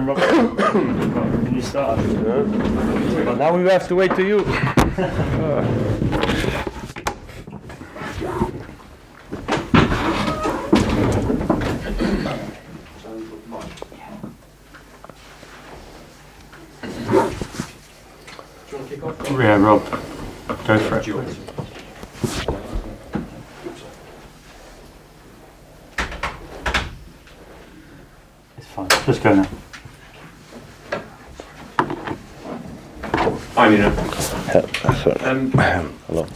Rob. Can you start? Yeah. Now we have to wait to you. Yeah, Rob. Go for it. It's fine. Just go now. Hi, Nuno. Hello.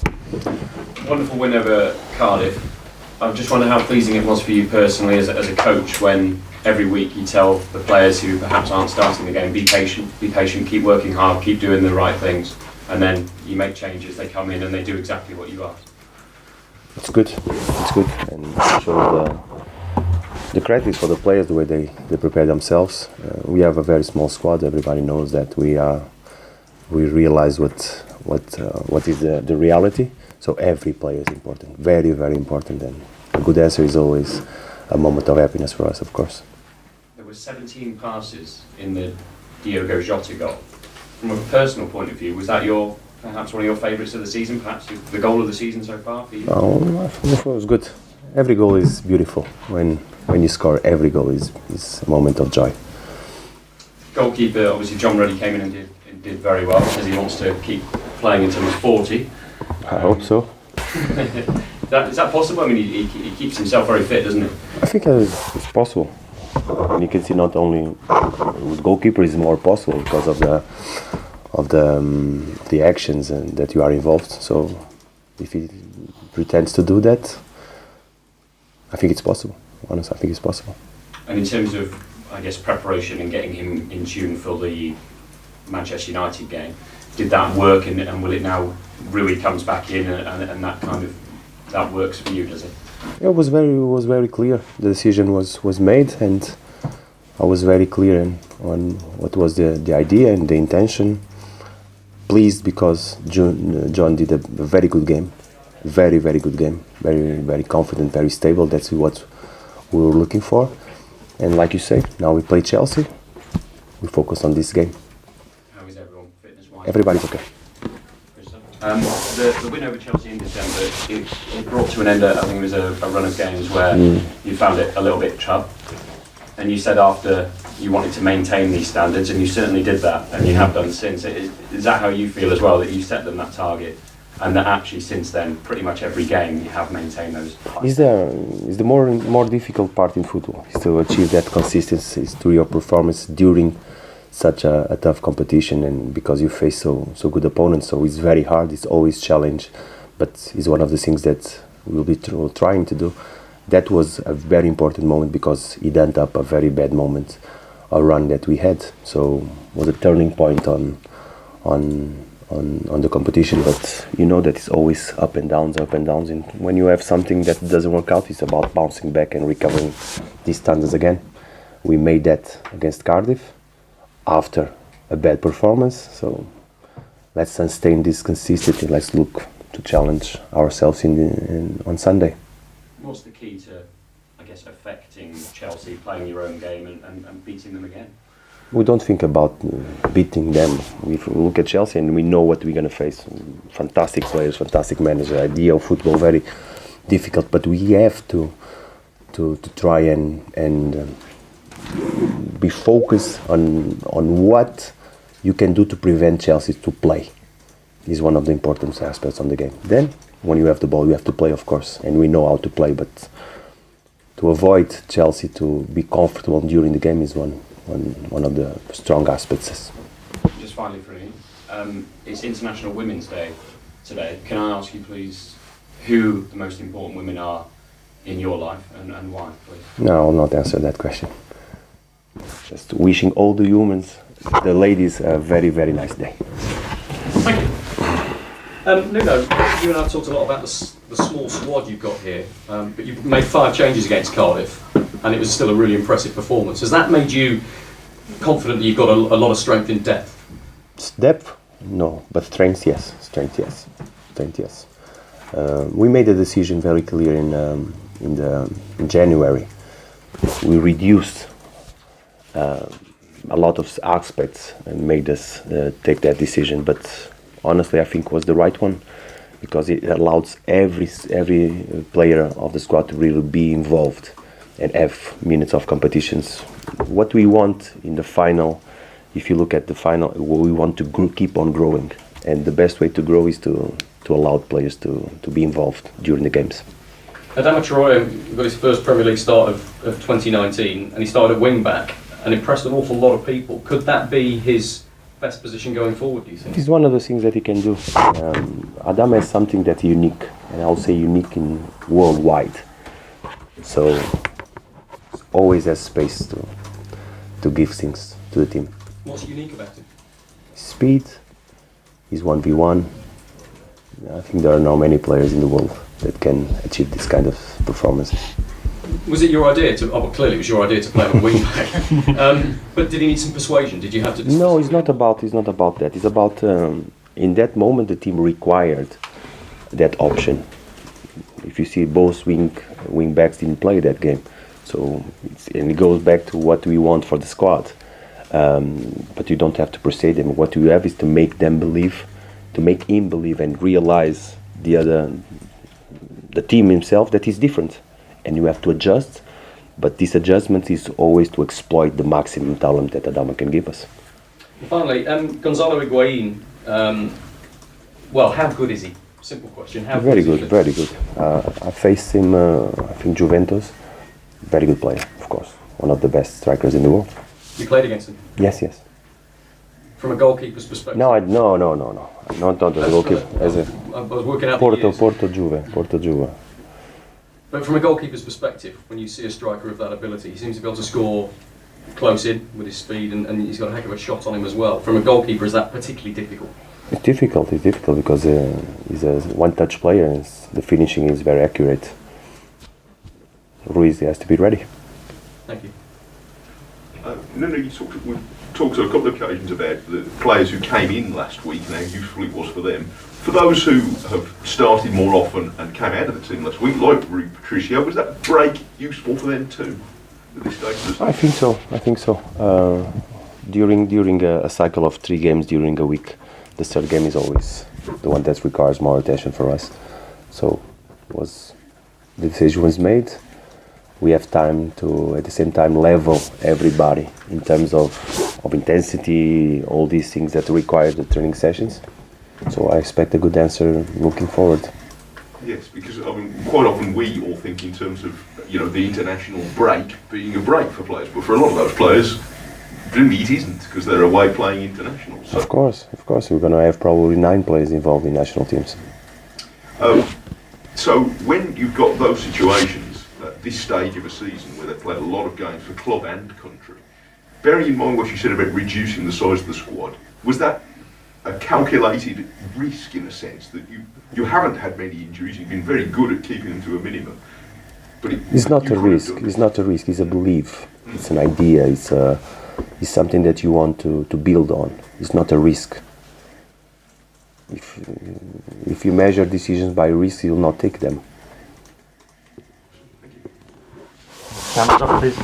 Wonderful win over Cardiff. I just wonder how pleasing it was for you personally as a coach when every week you tell the players who perhaps aren't starting the game, be patient, keep working hard, keep doing the right things, and then you make changes, they come in and they do exactly what you ask. It's good, and it shows the credit is for the players, the way they prepare themselves. We have a very small squad. Everybody knows that we realize what is the reality. So every player is important, very, very important, and a good answer is always a moment of happiness for us, of course. There were 17 passes in the Diogo Jota goal. From a personal point of view, was that perhaps one of your favourites of the season, perhaps the goal of the season so far for you? Oh, I thought it was good. Every goal is beautiful. When you score, every goal is a moment of joy. Goalkeeper, obviously John Ruddy came in and did very well because he wants to keep playing until he's 40. I hope so. Is that possible? I mean, he keeps himself very fit, doesn't he? I think it's possible. And you can see not only with goalkeeper is more possible because of the actions and that you are involved. So if he pretends to do that, I think it's possible. Honestly, I think it's possible. And in terms of, I guess, preparation and getting him in tune for the Manchester United game, did that work and will it now Rui comes back in and that works for you, does it? Yeah, it was very clear. The decision was made, and I was very clear on what was the idea and the intention. Pleased because John did a very good game, very good game, very confident, very stable. That's what we were looking for. And like you say, now we play Chelsea. We focus on this game. How is everyone fitness-wise? Everybody's okay. The win over Chelsea in December, it brought to an end, I think it was a run of games where you found it a little bit tough. And you said after you wanted to maintain these standards, and you certainly did that, and you have done since. Is that how you feel as well, that you set them that target, and that actually since then, pretty much every game you have maintained those? Is the more difficult part in football is to achieve that consistency through your performance during such a tough competition, and because you face so good opponents, so it's very hard. It's always challenge, but it's one of the things that we'll be trying to do. That was a very important moment because it ended up a very bad moment, a run that we had. So it was a turning point on the competition. But you know that it's always up and downs, and when you have something that doesn't work out, it's about bouncing back and recovering these standards again. We made that against Cardiff after a bad performance, so let's sustain this consistency. Let's look to challenge ourselves on Sunday. What's the key to, I guess, affecting Chelsea, playing your own game and beating them again? We don't think about beating them. We look at Chelsea and we know what we're going to face. Fantastic players, fantastic manager, ideal football, very difficult, but we have to try and be focused on what you can do to prevent Chelsea to play. Is one of the important aspects on the game. Then, when you have the ball, you have to play, of course, and we know how to play. But to avoid Chelsea to be comfortable during the game is one of the strong aspects. Just finally for you, it's International Women's Day today. Can I ask you, please, who the most important women are in your life and why, please? No, I will not answer that question. Just wishing all the humans, the ladies, a very, very nice day. Thank you. Nuno, you and I talked a lot about the small squad you've got here, but you've made 5 changes against Cardiff, and it was still a really impressive performance. Has that made you confident that you've got a lot of strength in depth? Depth, no, but strength, yes. Strength, yes. We made a decision very clear in January. We reduced a lot of aspects made us take that decision. But honestly, I think it was the right one, because it allows every player of the squad to really be involved and have minutes of competitions. What we want in the final, if you look at the final, we want to keep on growing, and the best way to grow is to allow players to be involved during the games. Adama Traore got his first Premier League start of 2019, and he started at wing back and impressed an awful lot of people. Could that be his best position going forward, do you think? It's one of the things that he can do. Adama has something that's unique, and I'll say unique in worldwide. So always has space to give things to the team. What's unique about him? Speed, he's 1v1. I think there are not many players in the world that can achieve this kind of performance. Was it your idea to? Oh, well, clearly it was your idea to play him at wing back. But did he need some persuasion? Did you have to? No, it's not about that. It's about in that moment the team required that option. If you see, both wing backs didn't play that game, so it goes back to what we want for the squad. But you don't have to persuade them. What you have is to make them believe, to make him believe and realize the team himself that is different, and you have to adjust. But this adjustment is always to exploit the maximum talent that Adama can give us. Finally, Gonzalo Higuain. Well, how good is he? Simple question. How Very good. good, very good. I faced him, I think, Juventus. Very good player, of course. One of the best strikers in the world. You played against him? Yes. From a goalkeeper's perspective? No. Not as a goalkeeper. As a I was working out the years. Porto Juve. But from a goalkeeper's perspective, when you see a striker of that ability, he seems to be able to score close in with his speed, and he's got a heck of a shot on him as well. From a goalkeeper, is that particularly difficult? It's difficult because he's a one-touch player, and the finishing is very accurate. Ruiz has to be ready. Thank you. Nuno, we've talked on a couple of occasions about the players who came in last week and how useful it was for them. For those who have started more often and came out of the team last week, like Rui Patricio, was that break useful for them too at this stage? I think so. During a cycle of 3 games during a week, the third game is always the one that requires more attention for us. So the decision was made. We have time to, at the same time, level everybody in terms of intensity, all these things that require the training sessions. So I expect a good answer looking forward. Yes, because quite often we all think in terms of the international break being a break for players, but for a lot of those players, really it isn't, because they're away playing internationals. So. Of course, we're going to have probably 9 players involved in national teams. So when you've got those situations at this stage of a season where they've played a lot of games for club and country, bearing in mind what you said about reducing the size of the squad, was that a calculated risk in a sense that you haven't had many injuries, you've been very good at keeping them to a minimum? But it's not a risk. It's not a risk. It's a belief. It's an idea. It's something that you want to build on. It's not a risk. If you measure decisions by risk, you'll not take them. Cameras up, please.